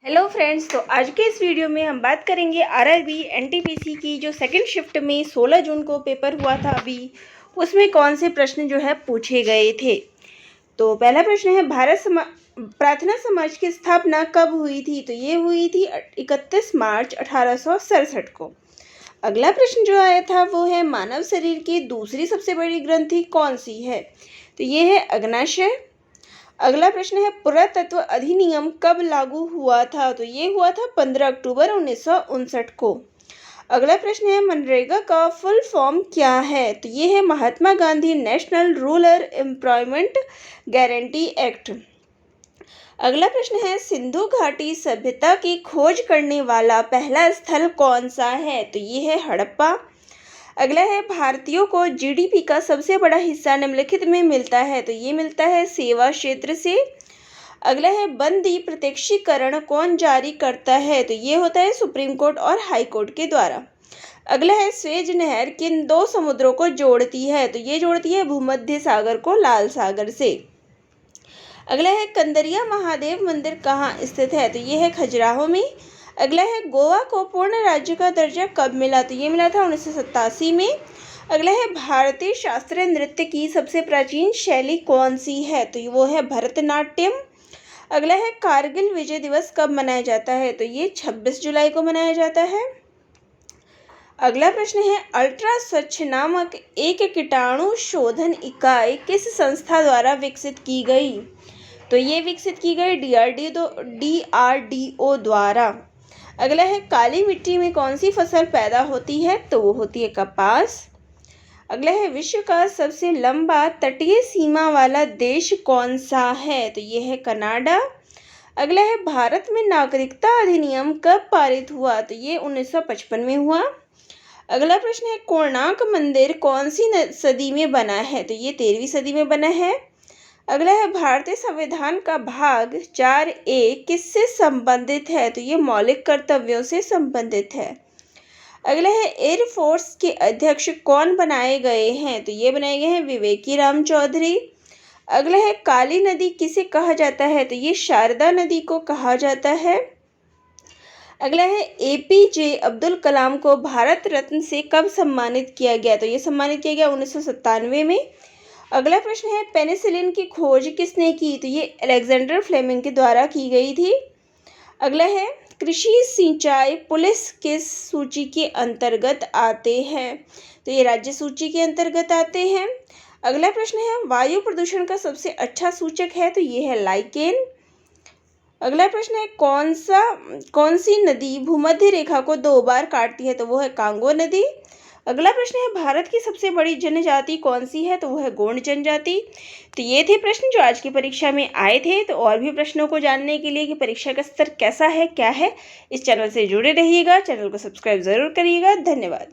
Hello friends, तो आज के इस वीडियो में हम बात करेंगे आरआरबी एनटीपीसी की जो सेकंड शिफ्ट में 16 जून को पेपर हुआ था अभी, उसमें कौन से प्रश्न जो है पूछे गए थे। तो पहला प्रश्न है, प्रार्थना समाज की स्थापना कब हुई थी? तो ये हुई थी 31 मार्च 1867 को। अगला प्रश्न जो आया था वो है, मानव शरीर की दूसरी सबसे बड़ी ग्रंथि कौन सी है? तो ये है अग्नाशय। अगला प्रश्न है, पुरातत्व अधिनियम कब लागू हुआ था? तो ये हुआ था 15 अक्टूबर 1959 को। अगला प्रश्न है, मनरेगा का फुल फॉर्म क्या है? तो ये है Mahatma Gandhi national rural employment guarantee act. अगला प्रश्न है, सिंधु घाटी सभ्यता की खोज करने वाला पहला स्थल कौन सा है? तो ये है हड़प्पा। अगला है, भारतीयों को जीडीपी का सबसे बड़ा हिस्सा निम्नलिखित में मिलता है? तो ये मिलता है सेवा क्षेत्र से। अगला है, बंदी प्रत्यक्षीकरण कौन जारी करता है? तो ये होता है सुप्रीम कोर्ट और हाई कोर्ट के द्वारा। अगला है, स्वेज नहर किन दो समुद्रों को जोड़ती है? तो ये जोड़ती है भूमध्य सागर को लाल सागर से। अगला है, कंदरिया महादेव मंदिर कहाँ स्थित है? तो ये है खजुराहो में। अगला है, गोवा को पूर्ण राज्य का दर्जा कब मिला? तो ये मिला था 1987 में। अगला है, भारतीय शास्त्रीय नृत्य की सबसे प्राचीन शैली कौन सी है? तो वो है भरतनाट्यम। अगला है, कारगिल विजय दिवस कब मनाया जाता है? तो ये 26 जुलाई को मनाया जाता है। अगला प्रश्न है, अल्ट्रा स्वच्छ नामक एक कीटाणु शोधन इकाई किस संस्था द्वारा विकसित की गई? तो ये विकसित की गई डीआरडीओ द्वारा। अगला है, काली मिट्टी में कौन सी फसल पैदा होती है? तो वो होती है कपास। अगला है, विश्व का सबसे लंबा तटीय सीमा वाला देश कौन सा है? तो ये है कनाडा। अगला है, भारत में नागरिकता अधिनियम कब पारित हुआ? तो ये 1955 में हुआ। अगला प्रश्न है, कोणार्क मंदिर कौन सी सदी में बना है? तो ये 13वीं सदी में बना है। अगला है, भारतीय संविधान का भाग 4A किससे संबंधित है? तो ये मौलिक कर्तव्यों से संबंधित है। अगला है, एयरफोर्स के अध्यक्ष कौन बनाए गए हैं? तो ये बनाए गए हैं विवेकी राम चौधरी। अगला है, काली नदी किसे कहा जाता है? तो ये शारदा नदी को कहा जाता है। अगला है, एपीजे अब्दुल कलाम को भारत रत्न से कब सम्मानित किया गया? तो ये सम्मानित किया गया 1997 में। अगला प्रश्न है, पेनिसिलिन की खोज किसने की? तो ये अलेक्जेंडर फ्लेमिंग के द्वारा की गई थी। अगला है, कृषि सिंचाई पुलिस किस सूची के अंतर्गत आते हैं? तो ये राज्य सूची के अंतर्गत आते हैं। अगला प्रश्न है, वायु प्रदूषण का सबसे अच्छा सूचक है? तो ये है लाइकेन। अगला प्रश्न है, कौन सी नदी भूमध्य रेखा को 2 बार काटती है? तो वो है कांगो नदी। अगला प्रश्न है, भारत की सबसे बड़ी जनजाति कौन सी है? तो वो है गोंड जनजाति। तो ये थे प्रश्न जो आज की परीक्षा में आए थे। तो और भी प्रश्नों को जानने के लिए कि परीक्षा का स्तर कैसा है, क्या है, इस चैनल से जुड़े रहिएगा। चैनल को सब्सक्राइब ज़रूर करिएगा। धन्यवाद।